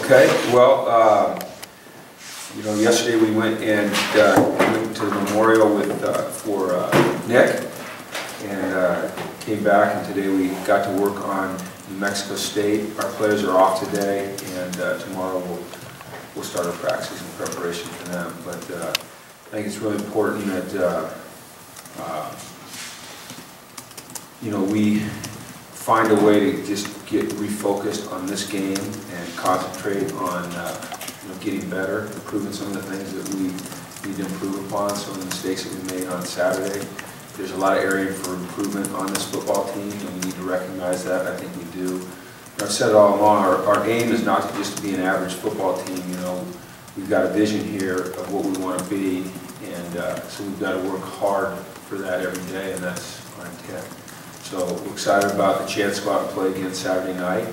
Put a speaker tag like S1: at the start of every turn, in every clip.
S1: Okay, well, yesterday we went to the memorial for Nick, and came back, and today we got to work on New Mexico State. Our players are off today, and tomorrow we'll start our practices in preparation for them. But I think it's really important that we find a way to just get refocused on this game and concentrate on getting better, improving some of the things that we need to improve upon, some of the mistakes that we made on Saturday. There's a lot of area for improvement on this football team, and we need to recognize that. I think we do. I've said it all along, our aim is not just to be an average football team. We've got a vision here of what we want to be, and so we've got to work hard for that every day, and that's our intent. So we're excited about the chance to go out and play again Saturday night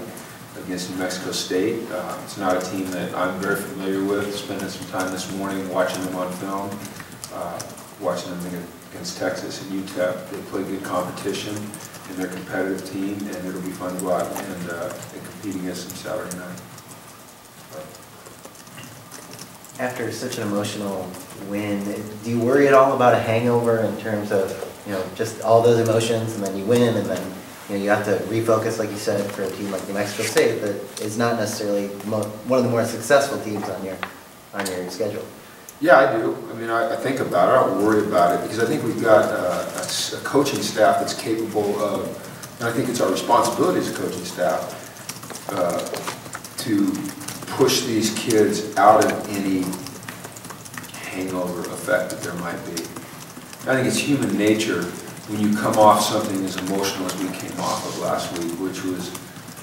S1: against New Mexico State. It's not a team that I'm very familiar with. Spending some time this morning watching them on film, watching them against Texas and UTEP. They play good competition, and they're a competitive team, and it'll be fun to go out and compete against them Saturday night.
S2: After such an emotional win, do you worry at all about a hangover in terms of just all those emotions, and then you win, and then you have to refocus, like you said, for a team like New Mexico State that is not necessarily one of the more successful teams on your schedule? Yeah,
S1: I do. I mean, I think about it. I don't worry about it because I think we've got a coaching staff that's capable of, and I think it's our responsibility as a coaching staff to push these kids out of any hangover effect that there might be. I think it's human nature when you come off something as emotional as we came off of last week, which was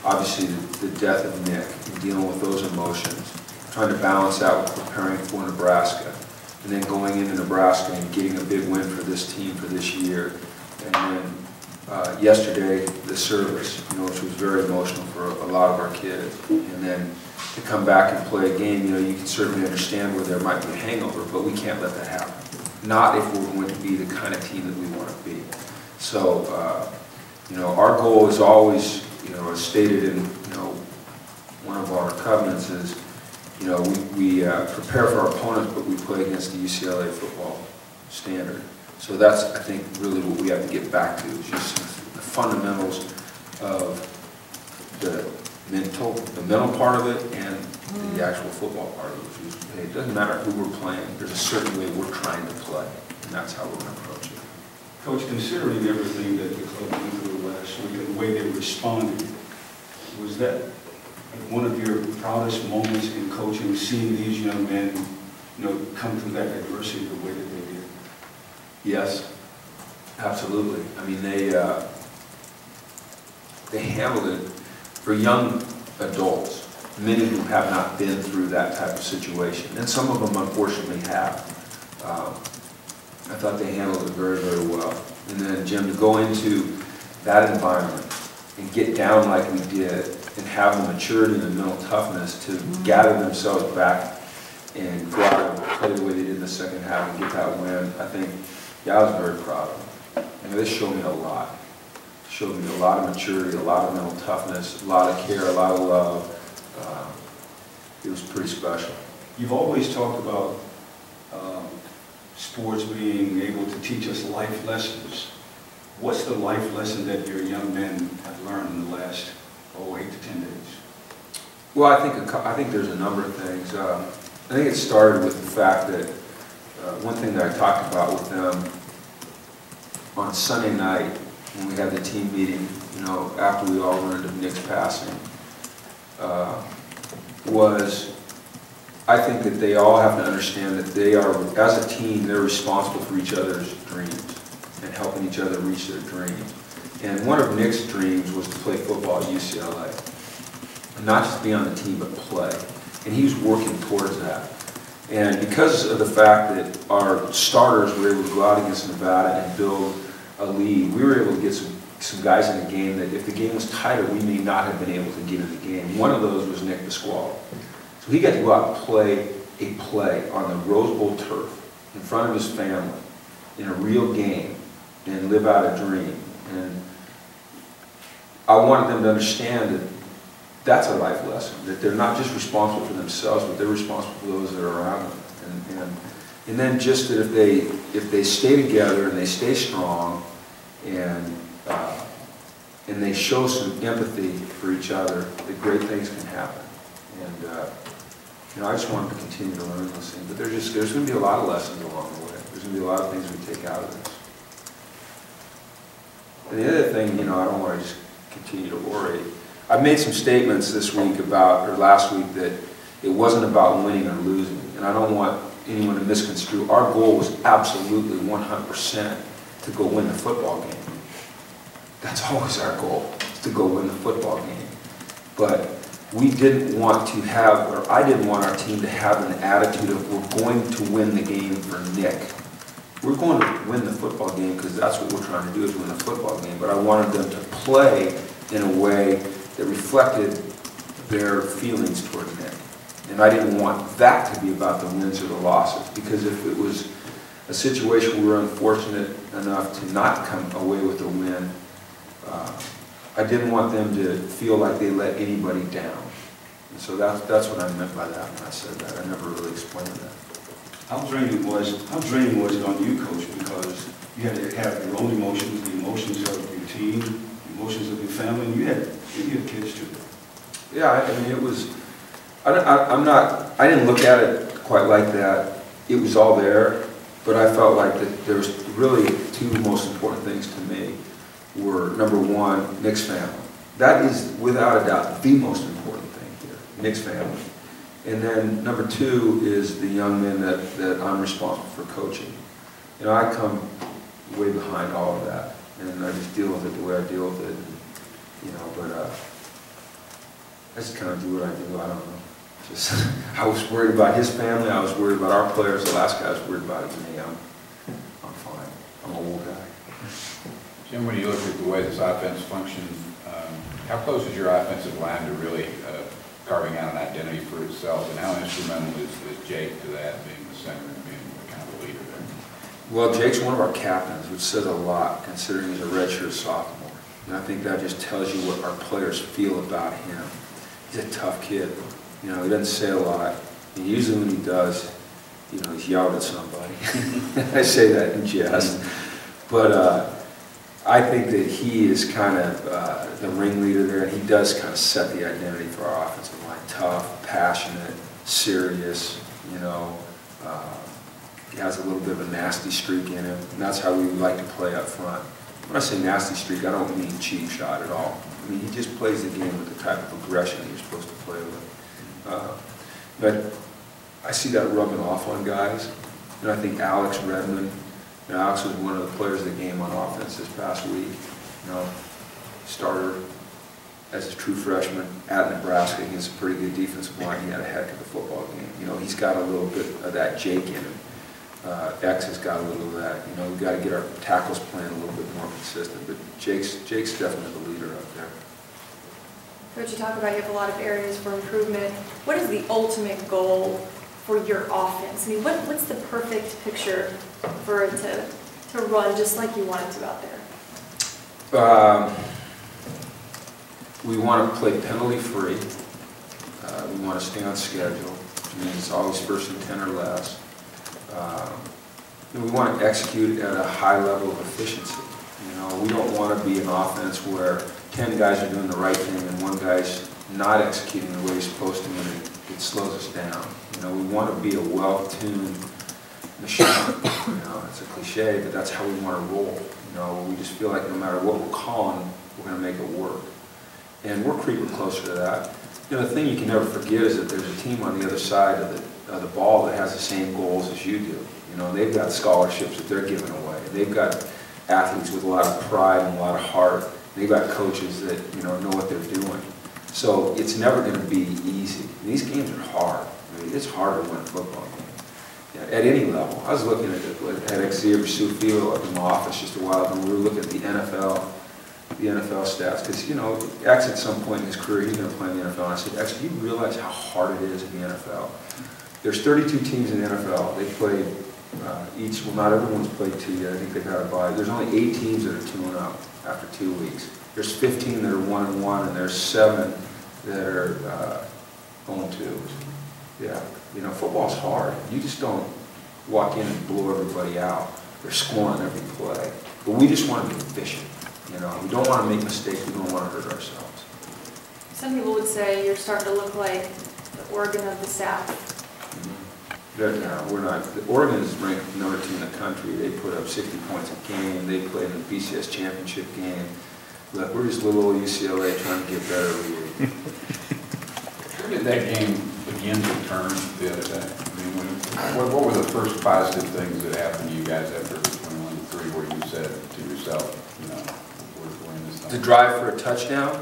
S1: obviously the death of Nick, and dealing with those emotions, trying to balance out with preparing for Nebraska, and then going into Nebraska and getting a big win for this team for this year. And then yesterday, the service, which was very emotional for a lot of our kids. And then to come back and play a game, you can certainly understand where there might be a hangover, but we can't let that happen. Not if we're going to be the kind of team that we want to be. So, our goal is always, as stated in, one of our covenants is, we prepare for our opponents, but we play against the UCLA football standard. So that's, I think, really what we have to get back to, is just the fundamentals of the mental part of it and the actual football part of it. Which is, hey, it doesn't matter who we're playing, there's a certain way we're trying to play, and that's how we're going to approach it.
S3: Coach, considering everything that the club went through last week and the way they responded, was that one of your proudest moments in coaching, seeing these young men, come through that adversity the way that they did?
S1: Yes, absolutely. I mean, they handled it for young adults, many who have not been through that type of situation, and some of them unfortunately have. I thought they handled it very, very well. And then, Jim, to go into that environment and get down like we did and have the maturity and the mental toughness to gather themselves back and go out and play the way they did in the second half and get that win, I think, I was very proud of them. And this showed me a lot. It showed me a lot of maturity, a lot of mental toughness, a lot of care, a lot of love. It was pretty special.
S3: You've always talked about sports being able to teach us life lessons. What's the life lesson that your young men have learned in the last 8 to 10 days?
S1: Well, I think there's a number of things. I think it started with the fact that one thing that I talked about with them on Sunday night when we had the team meeting, after we all learned of Nick's passing, was I think that they all have to understand that they are, as a team, they're responsible for each other's dreams and helping each other reach their dreams. And one of Nick's dreams was to play football at UCLA. And not just be on the team, but play. And he was working towards that. And because of the fact that our starters were able to go out against Nevada and build a lead, we were able to get some guys in the game that if the game was tighter, we may not have been able to get in the game. One of those was Nick Pasquale. So he got to go out and play a play on the Rose Bowl turf in front of his family in a real game and live out a dream. And I wanted them to understand that that's a life lesson, that they're not just responsible for themselves, but they're responsible for those that are around them. And then just that if they stay together and they stay strong and they show some empathy for each other, that great things can happen. And you know, I just want them to continue to learn those things. But there's going to be a lot of lessons along the way. There's going to be a lot of things we take out of this. And the other thing, you know, I don't want to just continue to worry. I've made some statements this week about, or last week, that it wasn't about winning or losing. And I don't want anyone to misconstrue. Our goal was absolutely 100% to go win the football game. That's always our goal, is to go win the football game. But we didn't want to have, or I didn't want our team to have an attitude of we're going to win the game for Nick. We're going to win the football game because that's what we're trying to do, is win the football game. But I wanted them to play in a way that reflected their feelings toward Nick. And I didn't want that to be about the wins or the losses, because if it was a situation where we were unfortunate enough to not come away with a win, I didn't want them to feel like they let anybody down. And so that's what I meant by that when I said that. I never really explained that.
S3: How draining was it on you, Coach, because you had to have your own emotions, the emotions of your team, the emotions of your family, and you had kids too.
S1: Yeah, I mean, it was, I didn't look at it quite like that. It was all there, but I felt like that there was really two most important things to me were, number one, Nick's family. That is, without a doubt, the most important thing here, Nick's family. And then number two is the young men that I'm responsible for coaching. You know, I come way behind all of that, and I just deal with it the way I deal with it. You know, but I just kind of do what I do. I don't know. Just I was worried about his family. I was worried about our players. The last guy was worried about it me. I'm fine. I'm an old guy.
S4: Jim, when you look at the way this offense functions, how close is your offensive line to really carving out an identity for itself, and how instrumental is Jake to that, being the center and being kind of a leader there?
S1: Well, Jake's one of our captains, which says a lot considering he's a redshirt sophomore. And I think that just tells you what our players feel about him. He's a tough kid. You know, he doesn't say a lot. And usually when he does, you know, he's yelled at somebody. I say that in jest. But I think that he is kind of the ringleader there, and he does kind of set the identity for our offensive line. Tough, passionate, serious, you know. He has a little bit of a nasty streak in him, and that's how we like to play up front. When I say nasty streak, I don't mean cheap shot at all. I mean, he just plays the game with the type of aggression you're supposed to play with. But I see that rubbing off on guys, and I think Alex Redmond, you know, Alex was one of the players of the game on offense this past week. You know, starter as a true freshman at Nebraska against a pretty good defensive line. He had a heck of a football game. You know, he's got a little bit of that Jake in him. X has got a little of that. You know, we've got to get our tackles playing a little bit more consistent. But Jake's definitely the leader up there.
S5: Coach, you talk about you have a lot of areas for improvement. What is the ultimate goal for your offense? I mean, what's the perfect picture for it to run just like you want it to out there?
S1: We want to play penalty free. We want to stay on schedule, which means it's always 1st and 10 or less. And we want to execute at a high level of efficiency. You know, we don't want to be an offense where 10 guys are doing the right thing and one guy's not executing the way he's supposed to, and it slows us down. You know, we want to be a well-tuned machine. You know, it's a cliche, but that's how we want to roll. You know, we just feel like no matter what we're calling, we're going to make it work. And we're creeping closer to that. You know, the thing you can never forget is that there's a team on the other side of the ball that has the same goals as you do. You know, they've got scholarships that they're giving away. They've got athletes with a lot of pride and a lot of heart. They've got coaches that, you know what they're doing. So it's never going to be easy. These games are hard. I mean, it's hard to win a football game. Yeah, at any level. I was looking at Xavier Sufil up in my office just a while ago, and we were looking at the NFL stats, because, you know, X at some point in his career, he's going to play in the NFL. And I said, X, do you realize how hard it is in the NFL? There's 32 teams in the NFL. They play each, well, not everyone's played 2 yet. I think they've had a bye. There's only 8 teams that are 2-0 after 2 weeks. There's 15 that are 1-1, and there's 7 that are 0-2. Yeah, you know, football's hard. You just don't walk in and blow everybody out. They're scoring every play. But we just want to be efficient. You know, we don't want to make mistakes. We don't want to hurt ourselves.
S5: Some people would say you're starting to look like the Oregon of the South.
S1: We're not. Oregon is ranked number 2 in the country. They put up 60 points a game. They played in the BCS championship game. Look, we're just little old UCLA trying to get better every year.
S4: Where did that game begin to turn the other day? I mean, what were the first positive things that happened to you guys after 21-3, where you said to yourself, you know, we're in this thing?
S1: The drive for a touchdown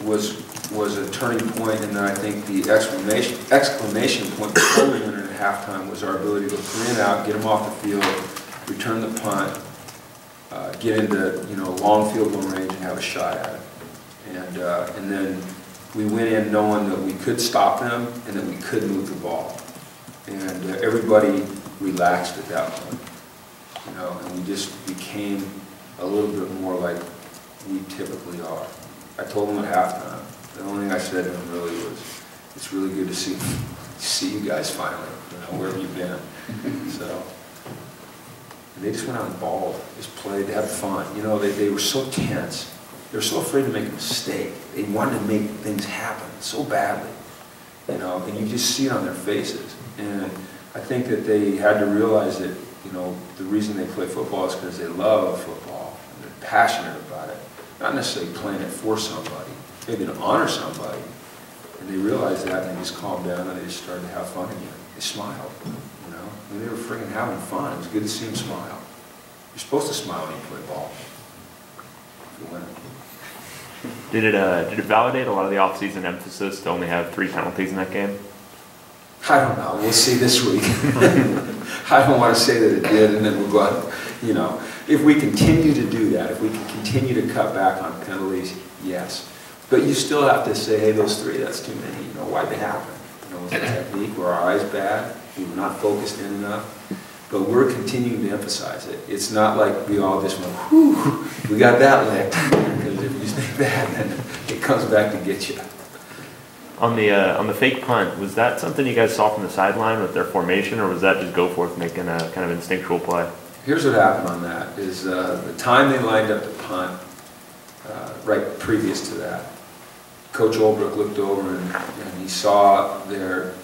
S1: was a turning point, and then I think the exclamation point before we went into halftime was our ability to go 3 and out, get them off the field, return the punt, get into, you know, long field goal range and have a shot at it. And then we went in knowing that we could stop them and that we could move the ball. And everybody relaxed at that point, you know, and we just became a little bit more like we typically are. I told them at halftime, the only thing I said to them really was, it's really good to see you guys finally, you know, where have you been? So, and they just went out and balled, just played, they had fun. You know, they were so tense. They were so afraid to make a mistake. They wanted to make things happen so badly, you know, and you just see it on their faces. And I think that they had to realize that, you know, the reason they play football is because they love football and they're passionate about it. Not necessarily playing it for somebody, maybe to honor somebody. And they realized that and they just calmed down and they just started to have fun again. They smiled, you know. I mean, they were freaking having fun. It was good to see them smile. You're supposed to smile when you play ball. If you win it.
S6: Did it validate a lot of the offseason emphasis to only have 3 penalties in that game?
S1: I don't know. We'll see this week. I don't want to say that it did, and then we'll go out. You know, if we continue to do that, if we can continue to cut back on penalties, yes. But you still have to say, hey, those 3, that's too many. You know, why'd they happen? You know, was the technique? Were our eyes bad? We were not focused in enough? But we're continuing to emphasize it. It's not like we all just went, whew, we got that licked. Because if you think that, then it comes back to get you.
S6: On the fake punt, was that something you guys saw from the sideline with their formation, or was that just Goforth making a kind of instinctual play?
S1: Here's what happened on that, is the time they lined up the punt, right previous to that, Coach Olbrich looked over and he saw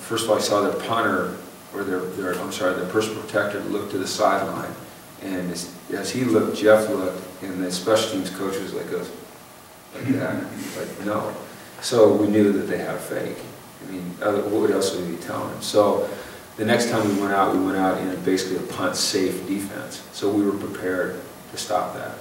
S1: first of all, he saw their punter, or their personal protector look to the sideline. And as he looked, Jeff looked, and the special teams coach was like that, like, no. So we knew that they had a fake. I mean, what else would we tell them? So the next time we went out in basically a punt-safe defense. So we were prepared to stop that.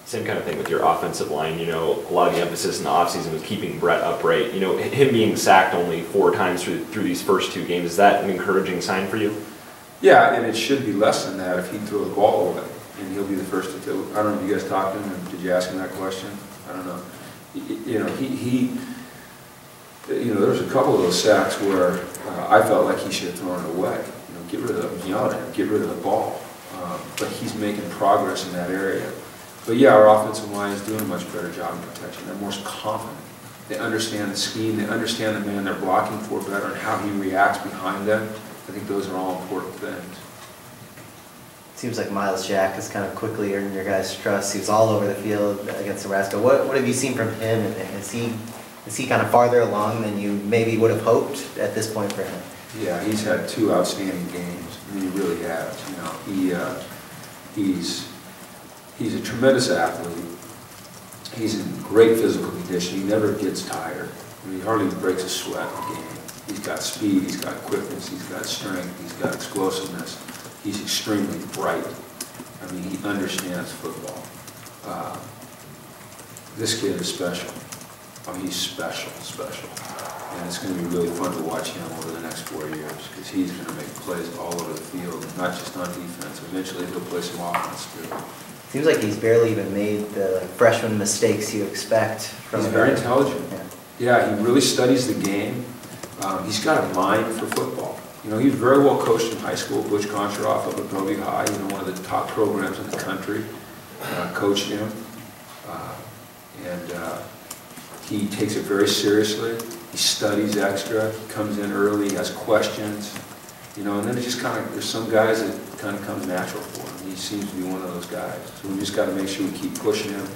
S7: Same kind of thing with your offensive line. You know, a lot of the emphasis in the offseason was keeping Brett upright. You know, him being sacked only 4 times through these first 2 games, is that an encouraging sign for you?
S1: Yeah, and it should be less than that if he threw the ball away, and he'll be the first to do. I don't know if you guys talked to him, or did you ask him that question? I don't know. You know, you know, there was a couple of those sacks where I felt like he should have thrown it away. You know, get rid of the, yelling at him, get rid of the ball. But he's making progress in that area. But yeah, our offensive line is doing a much better job in protection. They're more confident. They understand the scheme. They understand the man they're blocking for better and how he reacts behind them. I think those are all important things.
S2: Seems like Miles Jack has kind of quickly earned your guys' trust. He was all over the field against Nebraska. What have you seen from him? Is he kind of farther along than you maybe would have hoped at this point for him?
S1: Yeah, he's had 2 outstanding games. I mean, he really has. You know, he's a tremendous athlete. He's in great physical condition. He never gets tired. I mean, he hardly breaks a sweat in the game. He's got speed. He's got quickness. He's got strength. He's got explosiveness. He's extremely bright. I mean, he understands football. This kid is special. I mean, he's special. And it's going to be really fun to watch him over the next 4 years because he's going to make plays all over the field, not just on defense. Eventually, he'll play some offense too.
S2: Seems like he's barely even made the freshman mistakes you expect from him.
S1: He's very intelligent. Yeah, he really studies the game. He's got a mind for football. You know, he was very well coached in high school. Butch Koncharoff up at Bellevue High, you know, one of the top programs in the country, coached him. And he takes it very seriously. He studies extra, he comes in early, he has questions, you know, and then it just kind of, there's some guys that kind of comes natural for him. He seems to be one of those guys. So we just got to make sure we keep pushing him.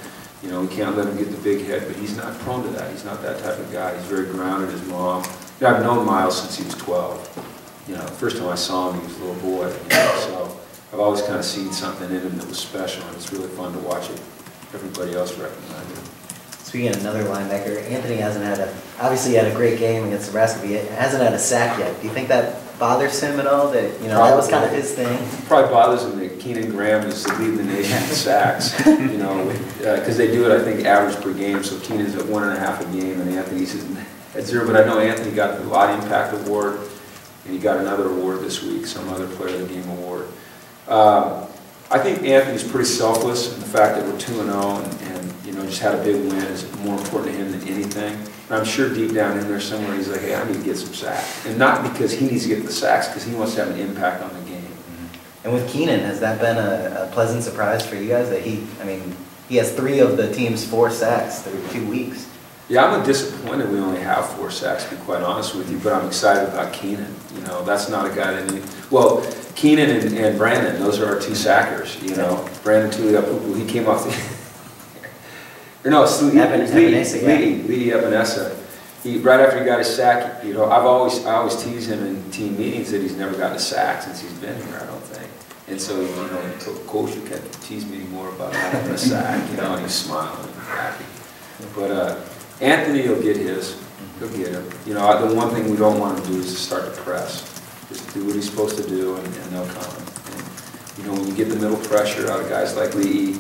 S1: You know, we can't let him get the big head, but he's not prone to that. He's not that type of guy. He's very grounded. His mom, you know, I've known Miles since he was 12. You know, the first time I saw him, he was a little boy. You know, so I've always kind of seen something in him that was special, and it's really fun to watch it. Everybody else recognize it.
S2: Speaking of another linebacker, Anthony hasn't had obviously he had a great game against Nebraska, but he hasn't had a sack yet. Do you think that bothers him at all? That, you know, that was kind of his thing?
S1: Probably bothers him that Keenan Graham is to lead the nation in sacks, you know, because they do it, I think, average per game. So Keenan's at 1.5 a game, and Anthony's at 0. But I know Anthony got the Lot Impact Award, and he got another award this week, some other Player of the Game award. I think Anthony's pretty selfless in the fact that we're 2-0 and you know, just had a big win is more important to him than anything. And I'm sure deep down in there somewhere he's like, hey, I need to get some sacks. And not because he needs to get the sacks, because he wants to have an impact on the game.
S2: And with Keenan, has that been a pleasant surprise for you guys that he has 3 of the team's 4 sacks through 2 weeks?
S1: Yeah, I'm disappointed we only have 4 sacks, to be quite honest with you, but I'm excited about Keenan. You know, that's not a guy that needs, well, Keenan and Brandon, those are our 2 sackers, you know. Brandon Tuliapupu, he came off the, or no, it's Lee Ebenesa. Right after he got his sack, you know, I always tease him in team meetings that he's never gotten a sack since he's been here, I don't think. And so, you know, he told Coach, you can't tease me anymore about not having a sack, you know, and he's smiling and happy. But Anthony will get his. He'll get him. You know, the one thing we don't want him to do is to start to press. Just do what he's supposed to do, and they'll come. And, you know, when you get the middle pressure out of guys like Lee,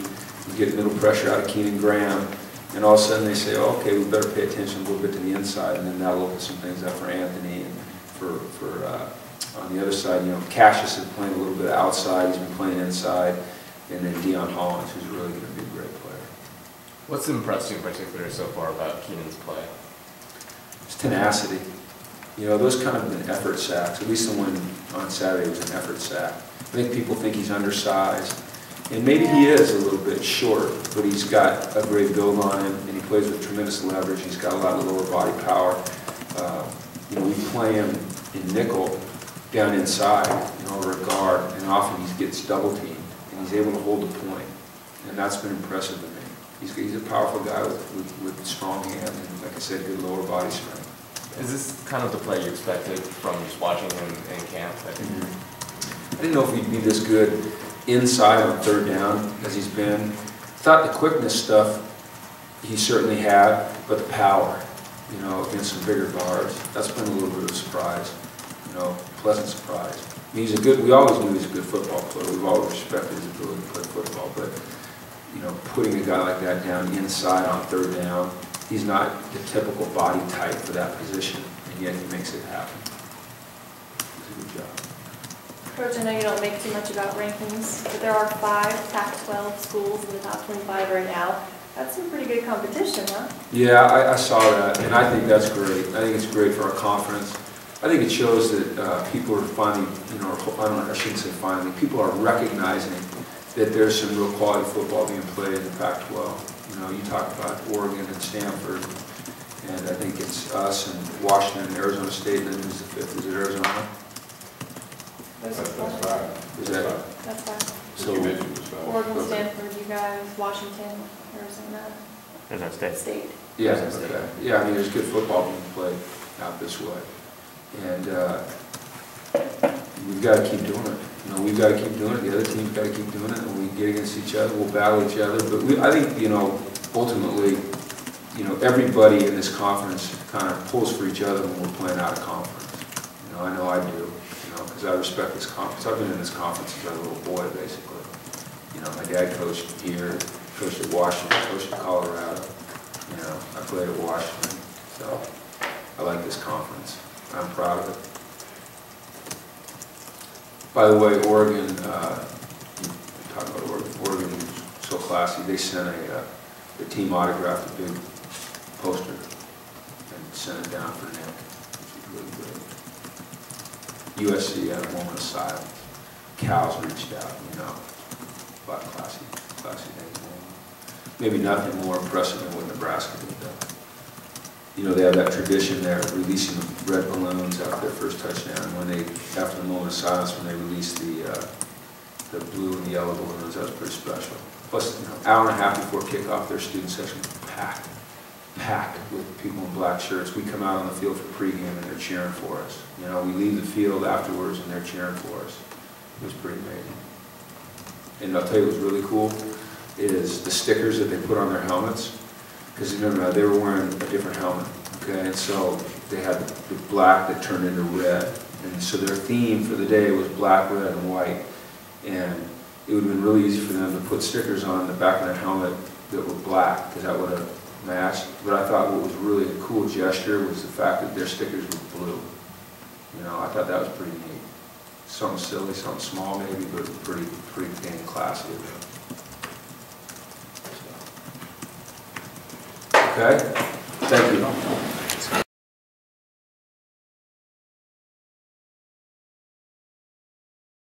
S1: you get middle pressure out of Keenan Graham, and all of a sudden they say, oh, okay, we better pay attention a little bit to the inside, and then that'll open some things up for Anthony. And for on the other side, you know, Cassius is playing a little bit outside. He's been playing inside, and then Deion Hollins, who's really going to be a great player.
S8: What's impressed you in particular so far about Keenan's play?
S1: It's tenacity. You know, those kind of been effort sacks. At least the one on Saturday was an effort sack. I think people think he's undersized. And maybe he is a little bit short, but he's got a great build on him, and he plays with tremendous leverage. He's got a lot of lower body power. You know, we play him in nickel down inside, you know, over a guard, and often he gets double teamed, and he's able to hold the point. And that's been impressive to me. He's a powerful guy with strong hands and, like I said, good lower body strength.
S8: Is this kind of the play you expected from just watching him in camp?
S1: I didn't know if he'd be this good inside on 3rd down as he's been. I thought the quickness stuff he certainly had, but the power, you know, against some bigger guards, that's been a little bit of a surprise, you know, pleasant surprise. I mean, we always knew he was a good football player. We've always respected his ability to play football, but you know, putting a guy like that down inside on 3rd down, he's not the typical body type for that position, and yet he makes it happen. It's a good job.
S5: Coach, I know you don't make too much about rankings, but there are 5 Pac-12 schools in the top 25 right now. That's some pretty good competition, huh?
S1: Yeah, I saw that, and I think that's great. I think it's great for our conference. I think it shows that people are finally, you know, I shouldn't say finally, people are recognizing that there's some real quality football being played in the Pac-12. You know, you talk about Oregon and Stanford, and I think it's us and Washington and Arizona State, and then who's the 5th? Is it Arizona?
S5: That's
S4: 5.
S1: Is that?
S5: That's 5.
S1: So,
S4: You mentioned it was 5.
S5: Oregon, Stanford, you guys, Washington, Arizona,
S6: Arizona State.
S5: State.
S1: yeah, okay. Yeah, I mean, there's good football being played out this way. And we've got to keep doing it. You know, we've got to keep doing it. The other team's got to keep doing it. And we get against each other, we'll battle each other. But I think, you know, ultimately, you know, everybody in this conference kind of pulls for each other when we're playing out of conference. You know I do. You know, because I respect this conference. I've been in this conference since I was a little boy, basically. You know, my dad coached here, coached at Washington, coached at Colorado. You know, I played at Washington. So I like this conference. I'm proud of it. By the way, Oregon, talk about Oregon. Oregon is so classy. They sent the team autographed a big poster and sent it down for Nick, which is really great. USC had a moment of silence. Cows reached out, you know, about classy days. maybe nothing more impressive than what Nebraska did though. You know, they have that tradition there of releasing the red balloons after their first touchdown. When they, after the moment of silence, when they released the blue and the yellow balloons, that was pretty special. Plus, you know, hour and a half before kickoff, their student section was packed with people in black shirts. We come out on the field for pregame and they're cheering for us. You know, we leave the field afterwards and they're cheering for us. It was pretty amazing. And I'll tell you what's really cool is the stickers that they put on their helmets. Because remember, they were wearing a different helmet, okay? And so they had the black that turned into red. And so their theme for the day was black, red, and white. And it would have been really easy for them to put stickers on the back of their helmet that were black, because that would have matched. But I thought what was really a cool gesture was the fact that their stickers were blue. You know, I thought that was pretty neat. Something silly, something small maybe, but pretty dang classy of them. Okay, thank you.